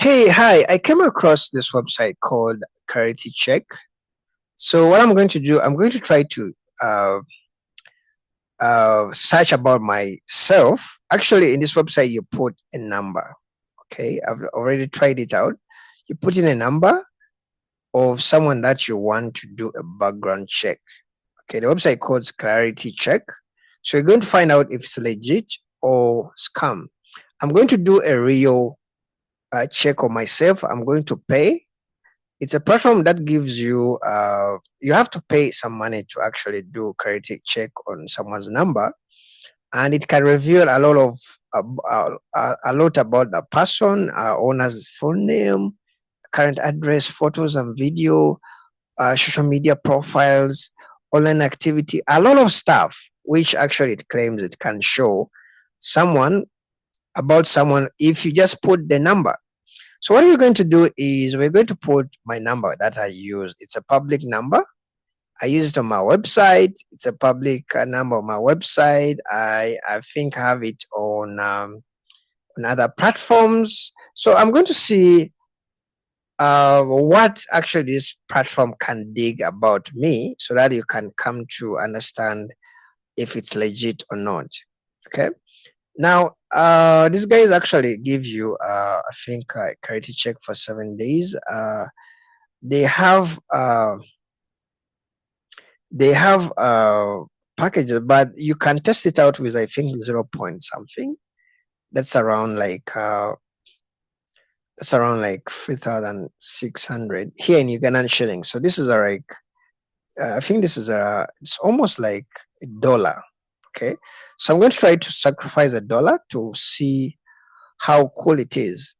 Hey, hi. I came across this website called ClarityCheck. So what I'm going to do, I'm going to try to uh, search about myself. Actually, in this website, you put a number. Okay, I've already tried it out. You put in a number of someone that you want to do a background check. Okay, the website calls ClarityCheck. So you're going to find out if it's legit or scam. I'm going to do a real check on myself. I'm going to pay. It's a platform that gives you you have to pay some money to actually do credit check on someone's number, and it can reveal a lot of a lot about the person, owner's full name, current address, photos and video, social media profiles, online activity, a lot of stuff which actually it claims it can show someone about someone if you just put the number. So what we're going to do is we're going to put my number that I use. It's a public number. I use it on my website. It's a public number on my website. I think I have it on other platforms. So I'm going to see what actually this platform can dig about me so that you can come to understand if it's legit or not. Okay. Now, these guys actually give you, I think, a credit check for 7 days. They have packages, but you can test it out with I think 0 point something. That's around like 3,600 here in Ugandan shillings. So this is like I think this is it's almost like $1. Okay, so I'm going to try to sacrifice $1 to see how cool it is.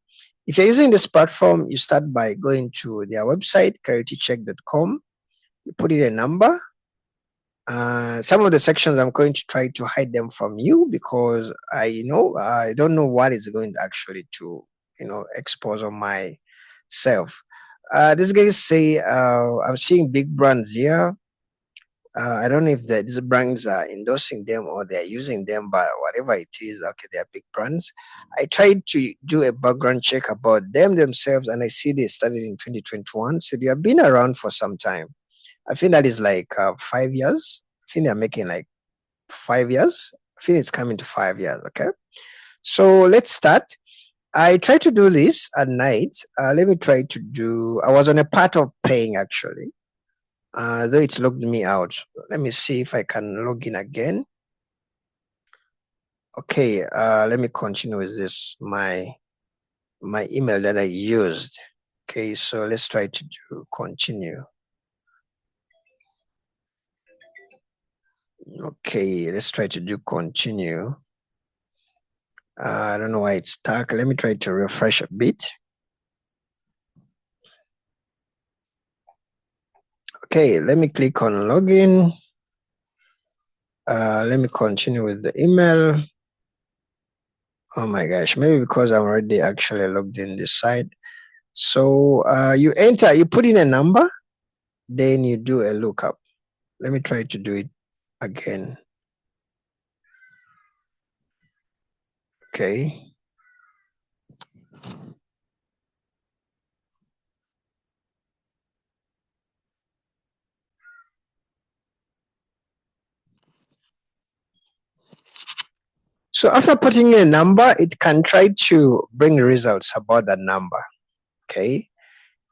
If you're using this platform, you start by going to their website, ClarityCheck.com. You put in a number. Some of the sections I'm going to try to hide them from you because I don't know what is going to actually to expose on myself. These guys say I'm seeing big brands here. I don't know if these brands are endorsing them or they're using them, but whatever it is, okay, they're big brands. I tried to do a background check about them themselves, and I see they started in 2021, so they have been around for some time. I think that is like 5 years. I think they're making like 5 years. I think it's coming to 5 years. Okay. So let's start. I tried to do this at night. Let me try to do, I was on a part of paying actually, though it's logged me out. Let me see if I can log in again. Okay. Let me continue with this, my email that I used. Okay. So let's try to do continue. Okay, let's try to do continue. I don't know why it's stuck. Let me try to refresh a bit. Okay, let me click on login. Let me continue with the email. Oh my gosh, maybe because I'm already actually logged in this site. So you put in a number, then you do a lookup. Let me try to do it again. Okay. So after putting in a number, it can try to bring results about that number. Okay.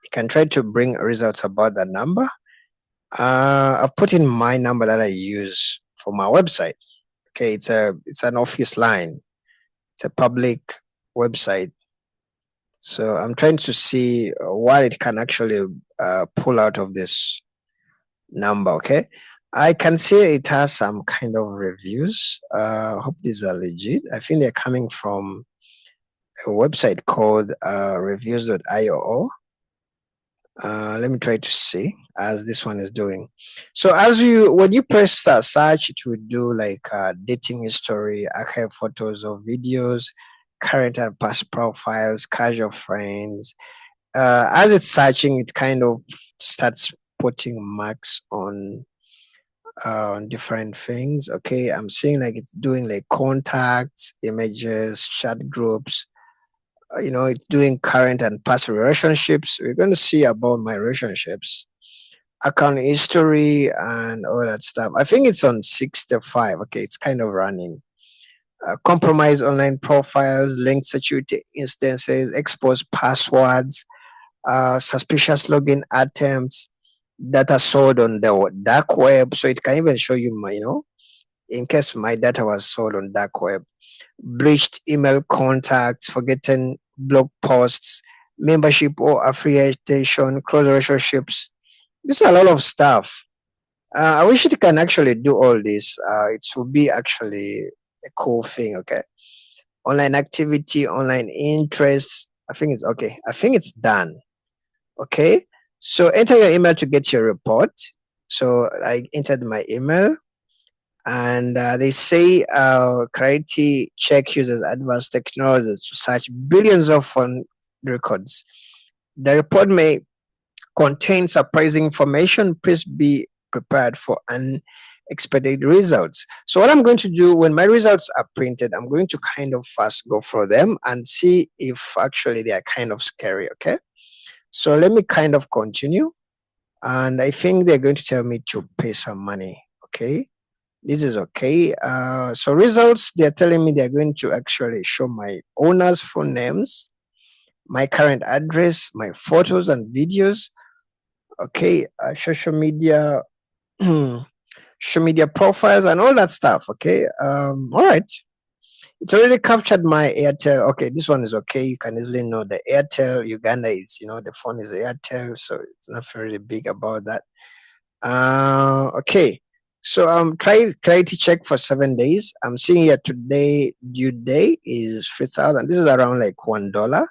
It can try to bring results about that number. I've put in my number that I use for my website. Okay, it's an office line. It's a public website. So I'm trying to see what it can actually pull out of this number. Okay, I can see it has some kind of reviews. Hope these are legit. I think they're coming from a website called reviews.io. Let me try to see as this one is doing. So when you press search, it will do like dating history, archive photos or videos, current and past profiles, casual friends. As it's searching, it kind of starts putting marks on different things. Okay, I'm seeing like it's doing like contacts, images, chat groups, it's doing current and past relationships. We're going to see about my relationships, account history, and all that stuff. I think it's on 65. Okay, it's kind of running. Compromise online profiles, link security instances, expose passwords, suspicious login attempts, data sold on the dark web. So it can even show you my, in case my data was sold on dark web, breached email contacts, forgotten blog posts, membership or affiliation, close relationships. There's a lot of stuff. I wish it can actually do all this. It would be actually a cool thing. Okay. Online activity, online interests. I think it's okay. I think it's done. Okay. So enter your email to get your report. So I entered my email, and they say Clarity Check uses advanced technologies to search billions of phone records. The report may contain surprising information. Please be prepared for unexpected results. So what I'm going to do when my results are printed, I'm going to kind of first go through them and see if actually they are kind of scary. Okay. So let me kind of continue. And I think they're going to tell me to pay some money. Okay. This is okay. So results, they're telling me they're going to actually show my owner's phone names, my current address, my photos and videos. Okay. Social media, social media profiles and all that stuff. Okay. All right. It's already captured my Airtel. Okay, this one is okay. You can easily know the Airtel Uganda is, the phone is Airtel, so it's not really big about that. Okay. So try Clarity Check for 7 days. I'm seeing here today due date is 3,000. This is around like $1.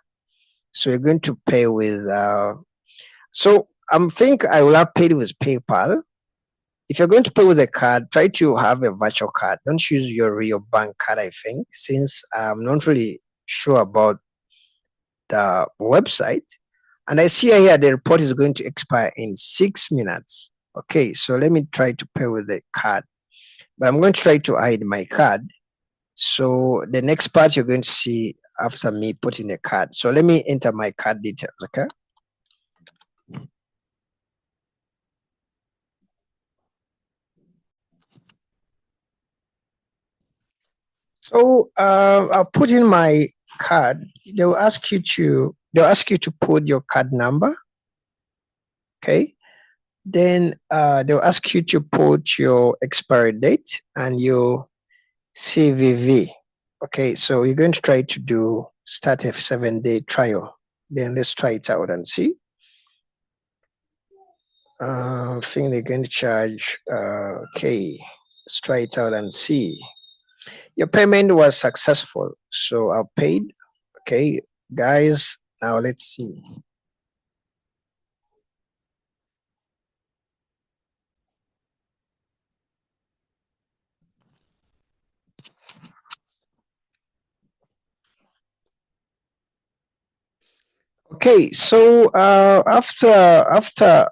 So you're going to pay with so I'm think I will have paid with PayPal. If you're going to pay with a card, try to have a virtual card. Don't use your real bank card, I think, since I'm not really sure about the website. And I see here the report is going to expire in 6 minutes. Okay, so let me try to pay with the card. But I'm going to try to hide my card. So the next part you're going to see after me putting the card. So let me enter my card details, okay? So I'll put in my card. They'll ask you to put your card number. Okay. Then they'll ask you to put your expiry date and your CVV. Okay, so you're going to try to start a 7-day trial. Then let's try it out and see. I think they're going to charge. Okay, let's try it out and see. Your payment was successful, so I paid. Okay, guys, now let's see. Okay, so after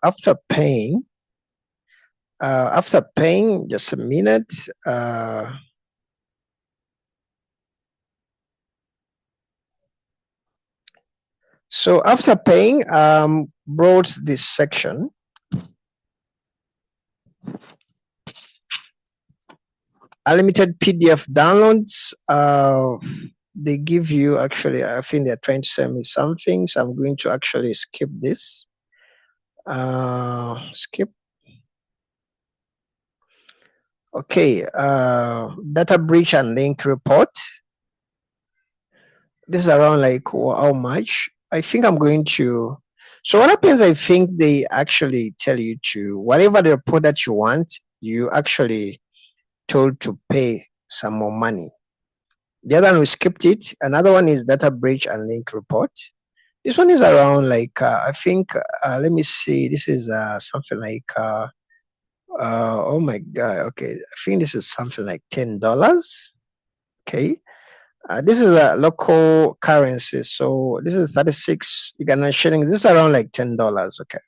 paying, just a minute. So after paying, brought this section. Unlimited PDF downloads. They give you actually, I think they're trying to send me something, so I'm going to actually skip this. Skip. Okay, data breach and link report. This is around like how much? I think I'm going to. So what happens? I think they actually tell you to whatever the report that you want, you actually told to pay some more money. The other one we skipped it. Another one is data breach and link report. This one is around like I think. Let me see. This is something like. Oh my god. Okay, I think this is something like $10. Okay. This is a local currency, so this is 36 Ugandan shillings. This is around like $10. Okay,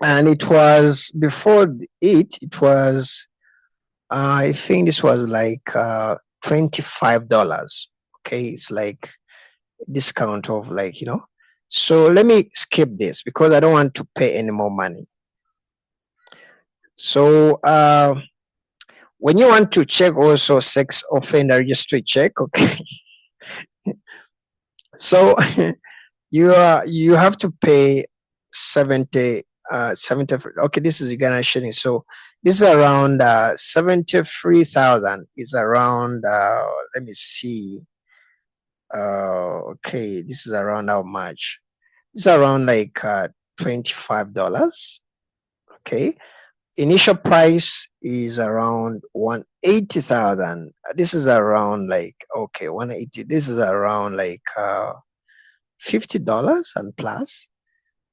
and it was before it was I think this was like $25. Okay, it's like discount of like, so let me skip this because I don't want to pay any more money. So when you want to check also sex offender registry check, okay. So you have to pay 70 okay, this is Uganda shilling. So this is around 73,000 is around let me see, okay, this is around how much? It's around like $25. Okay, initial price is around 180,000. This is around like, okay, 180. This is around like $50 and plus.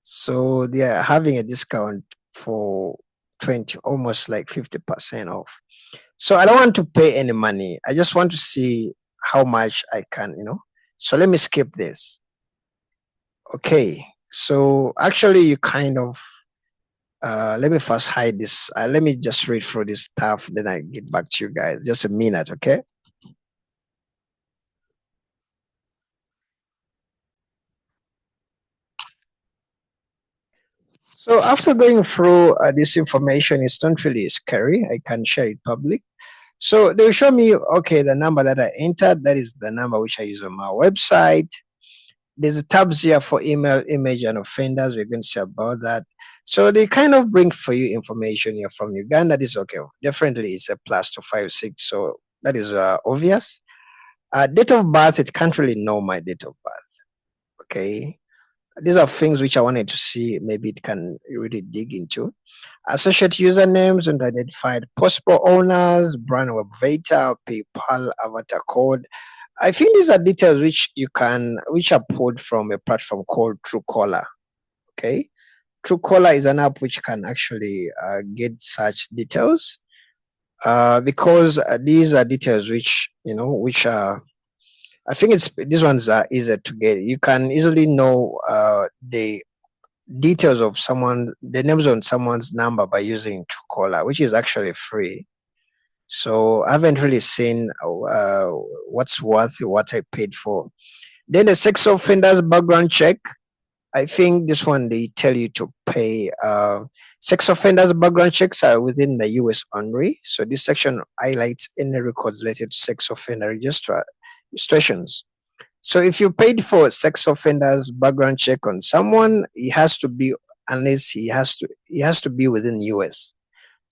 So they are having a discount for 20, almost like 50% off. So I don't want to pay any money. I just want to see how much I can, So let me skip this. Okay. So actually you kind of, let me first hide this. Let me just read through this stuff, then I get back to you guys. Just a minute, okay? So after going through this information, it's not really scary. I can share it public. So they will show me, okay, the number that I entered, that is the number which I use on my website. There's a tabs here for email, image, and offenders. We're going to see about that. So they kind of bring for you information here from Uganda. This is okay. Definitely it's a +256. So that is obvious. Date of birth, it can't really know my date of birth. Okay. These are things which I wanted to see. Maybe it can really dig into. Associate usernames and identified possible owners, brand web data, PayPal, avatar code. I think these are details which are pulled from a platform called Truecaller. Okay. Truecaller is an app which can actually get such details because these are details which, which are, I think these ones are easier to get. You can easily know the details of someone, the names on someone's number by using Truecaller, which is actually free. So I haven't really seen what's worth what I paid for. Then the sex offenders background check. I think this one they tell you to pay. Sex offenders background checks are within the US only. So this section highlights any records related to sex offender registrations. So if you paid for sex offenders background check on someone, it has to be, unless he has to be within US.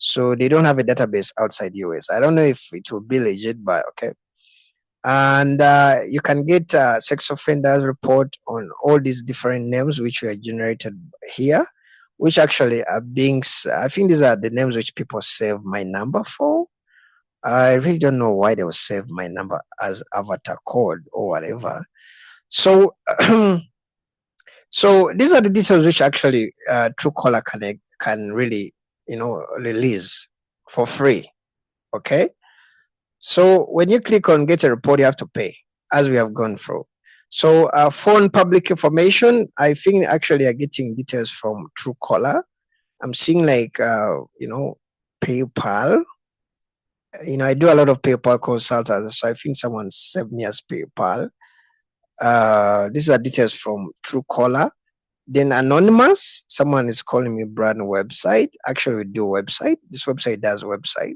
So they don't have a database outside US. I don't know if it will be legit, but okay. And you can get sex offenders report on all these different names which were generated here, which actually are being, I think these are the names which people save my number for. I really don't know why they will save my number as avatar code or whatever. So, so these are the details which actually Truecaller can really, release for free. Okay. So when you click on get a report, you have to pay, as we have gone through. So phone public information, I think actually are getting details from Truecaller. I'm seeing like, PayPal. I do a lot of PayPal consultants, so I think someone saved me as PayPal. These are details from Truecaller. Then anonymous, someone is calling me brand website. Actually, we do website. This website does website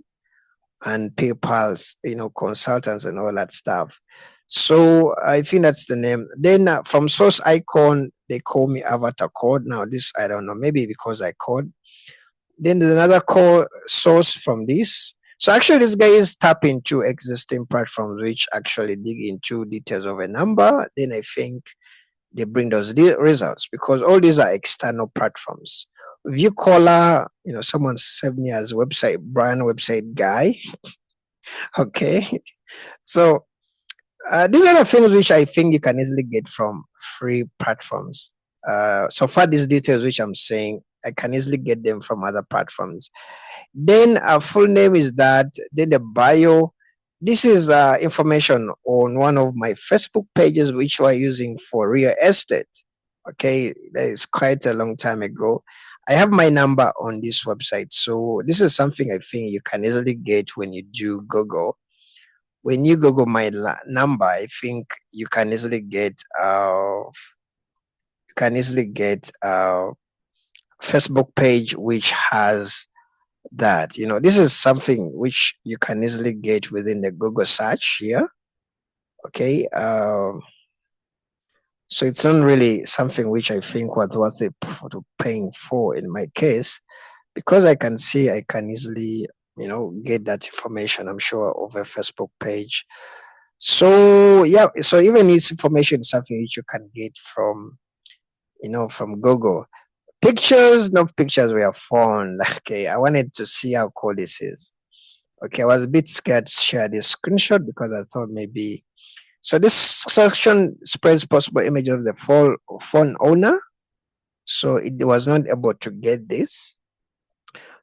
and PayPal's, consultants and all that stuff. So I think that's the name. Then from source icon, they call me avatar code. Now this, I don't know, maybe because I code. Then there's another call source from this. So actually this guy is tapping into existing platforms which actually dig into details of a number. Then I think they bring those results because all these are external platforms. View caller, someone saved me as website brand website guy. Okay, so these are the things which I think you can easily get from free platforms. So far, these details which I'm saying, I can easily get them from other platforms. Then a full name is that. Then the bio. This is information on one of my Facebook pages which we're using for real estate. Okay, that is quite a long time ago. I have my number on this website. So this is something I think you can easily get when you do Google. when you Google my number, I think you can easily get Facebook page which has that. This is something which you can easily get within the Google search here. Okay. So it's not really something which I think was worth it to paying for in my case, because I can see I can easily get that information, I'm sure, over a Facebook page. So yeah, so even this information is something which you can get from from Google. Pictures, no pictures were found. Okay, I wanted to see how cool this is. Okay, I was a bit scared to share this screenshot because I thought maybe. So this section spreads possible images of the phone owner. So it was not able to get this.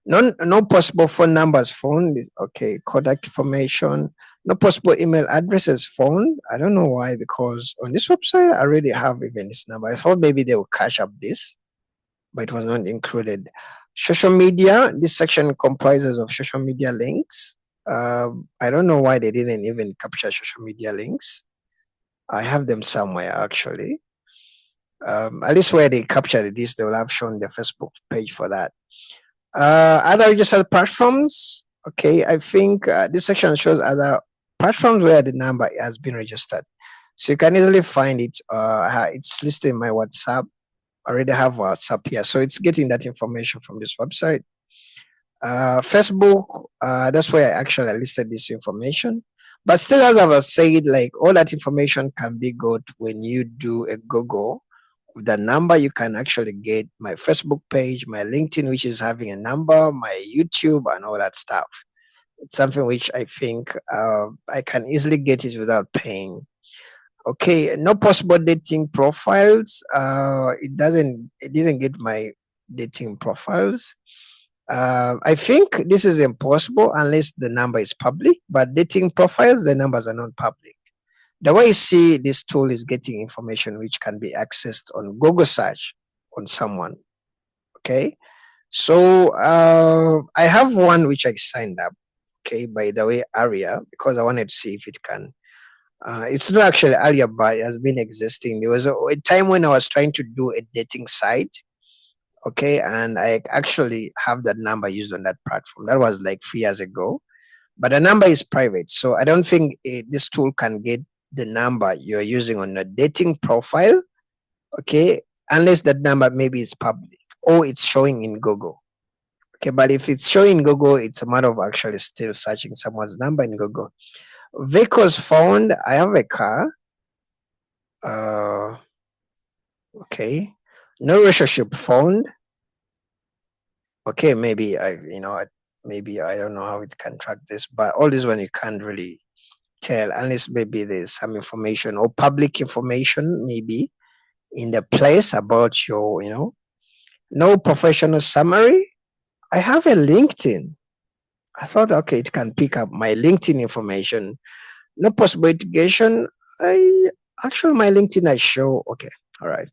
No possible phone numbers found. Okay, contact information. No possible email addresses found. I don't know why, because on this website I already have even this number. I thought maybe they will cache up this, but it was not included. Social media. This section comprises of social media links. I don't know why they didn't even capture social media links. I have them somewhere actually. At least where they captured this, they will have shown the Facebook page for that. Other registered platforms. Okay, I think this section shows other platforms where the number has been registered. So you can easily find it. It's listed in my WhatsApp. I already have WhatsApp here. So it's getting that information from this website. Facebook, that's where I actually listed this information. But still, as I was saying, like all that information can be got when you do a Google. With the number, you can actually get my Facebook page, my LinkedIn, which is having a number, my YouTube, and all that stuff. It's something which I think I can easily get it without paying. Okay, no possible dating profiles. It didn't get my dating profiles. I think this is impossible unless the number is public, but dating profiles, the numbers are not public. The way I see this tool is getting information which can be accessed on Google search on someone. Okay. So I have one which I signed up. Okay. By the way, Aria, because I wanted to see if it can. It's not actually Aria, but it has been existing. There was a time when I was trying to do a dating site. Okay. And I actually have that number used on that platform. That was like 3 years ago. But the number is private. So I don't think this tool can get the number you're using on a dating profile, okay, unless that number maybe is public or it's showing in Google. Okay, but if it's showing in Google, it's a matter of actually still searching someone's number in Google. Vehicles found. I have a car. Okay. No relationship found. Okay, maybe maybe I don't know how it can track this, but all this one you can't really tell unless maybe there's some information or public information maybe in the place about your no professional summary. I have a LinkedIn. I thought, okay, it can pick up my LinkedIn information. No possible litigation. My LinkedIn I show. Okay, all right.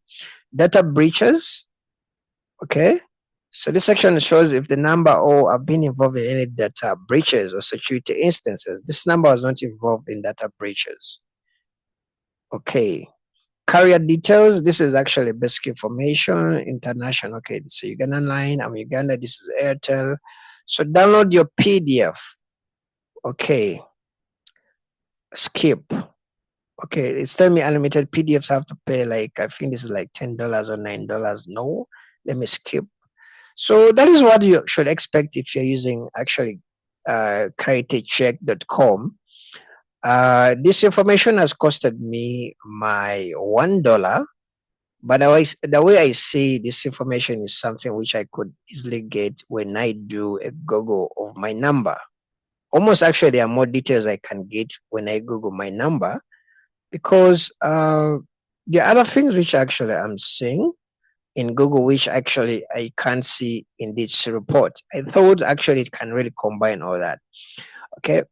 Data breaches. Okay, so this section shows if the number or have been involved in any data breaches or security instances. This number was not involved in data breaches. Okay. Carrier details. This is actually basic information. International. Okay, so Uganda line. I'm Uganda. This is Airtel. So download your PDF. Okay. Skip. Okay, it's telling me unlimited PDFs have to pay like, I think this is like $10 or $9. No, let me skip. So that is what you should expect if you're using actually ClarityCheck.com. This information has costed me my $1, but the way I see this information is something which I could easily get when I do a Google of my number. Almost actually, there are more details I can get when I Google my number, because the other things which actually I'm seeing in Google, which actually I can't see in this report. I thought actually it can really combine all that. Okay,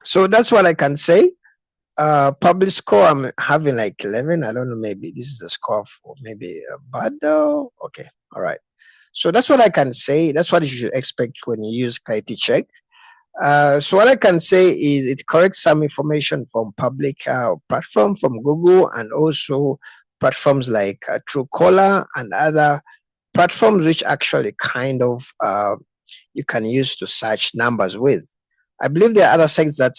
so that's what I can say. Public score, I'm having like 11. I don't know, maybe this is a score for maybe a bad though. Okay, all right. So that's what I can say. That's what you should expect when you use ClarityCheck. So what I can say is it corrects some information from public platform, from Google, and also platforms like Truecaller and other platforms which actually kind of you can use to search numbers with. I believe there are other sites that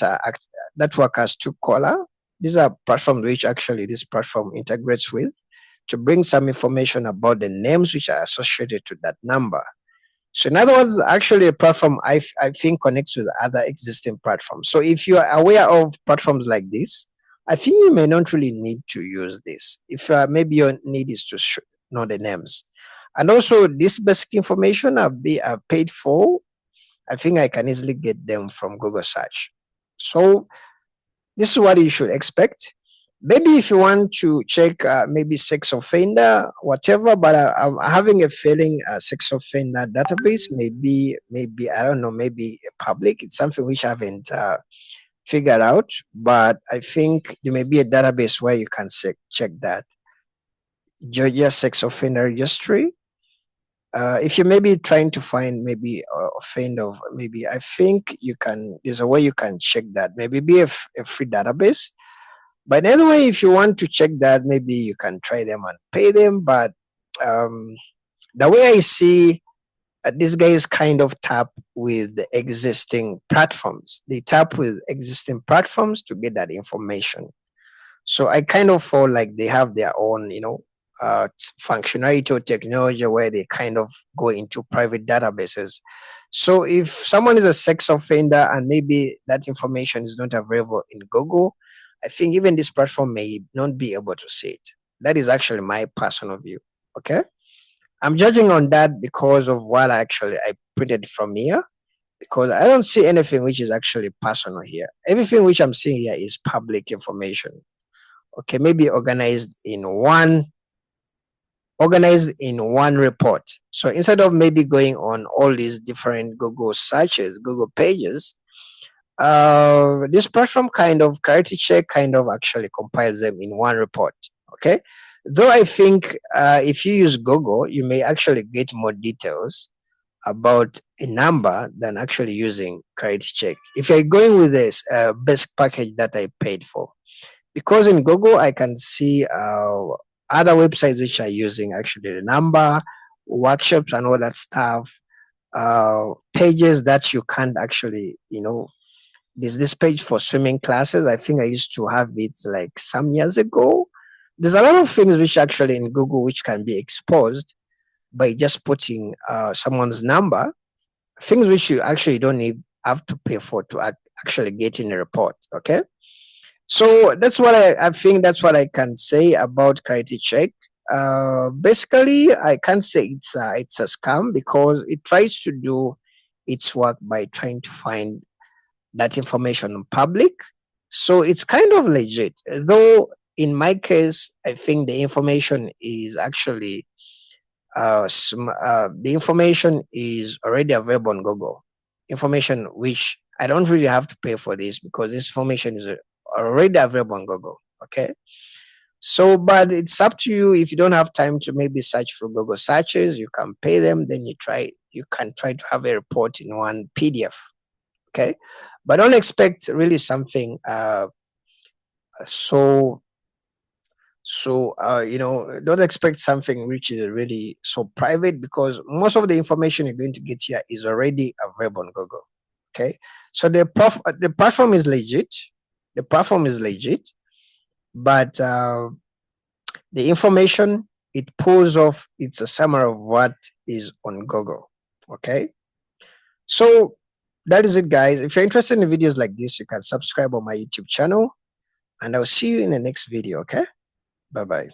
that work as Truecaller. These are platforms which actually this platform integrates with to bring some information about the names which are associated to that number. So in other words, actually a platform I think connects with other existing platforms. So if you are aware of platforms like this, I think you may not really need to use this. If maybe your need is to know the names. And also this basic information I've paid for, I think I can easily get them from Google search. So this is what you should expect. Maybe if you want to check maybe sex offender, whatever, but I'm having a feeling sex offender database maybe I don't know, maybe public. It's something which I haven't figured out, but I think there may be a database where you can check that. Georgia sex offender registry. If you may be trying to find maybe offender, maybe I think you can. There's a way you can check that. Maybe be a free database. But anyway, if you want to check that, maybe you can try them and pay them. But the way I see these guys kind of tap with the existing platforms. They tap with existing platforms to get that information. So I kind of feel like they have their own, functionality or technology where they kind of go into private databases. So if someone is a sex offender and maybe that information is not available in Google, I think even this platform may not be able to see it. That is actually my personal view. Okay. I'm judging on that because of what I printed from here, because I don't see anything which is actually personal here. Everything which I'm seeing here is public information. Okay, maybe organized in one report. So instead of maybe going on all these different Google searches, Google pages, this platform kind of ClarityCheck kind of actually compiles them in one report. Okay, though I think if you use Google, you may actually get more details about a number than actually using ClarityCheck. If you're going with this basic package that I paid for, because in Google I can see other websites which are using actually the number, workshops, and all that stuff. Pages that you can't actually, there's this page for swimming classes. I think I used to have it like some years ago. There's a lot of things which actually in Google which can be exposed by just putting someone's number, things which you actually don't have to pay for to actually get in a report. Okay. So that's what I think that's what I can say about ClarityCheck. Basically, I can't say it's a scam because it tries to do its work by trying to find that information in public. So it's kind of legit. Though in my case, I think the information is actually the information is already available on Google. Information which I don't really have to pay for this because this information is already available on Google. Okay. So, but it's up to you. If you don't have time to maybe search for Google searches, you can pay them. Then you can try to have a report in one PDF. Okay. But don't expect really something don't expect something which is really so private, because most of the information you're going to get here is already available on Google. Okay, so the platform is legit. The platform is legit, but the information it pulls off, it's a summary of what is on Google. Okay, so that is it, guys. If you're interested in videos like this, you can subscribe on my YouTube channel, and I'll see you in the next video. Okay, bye bye.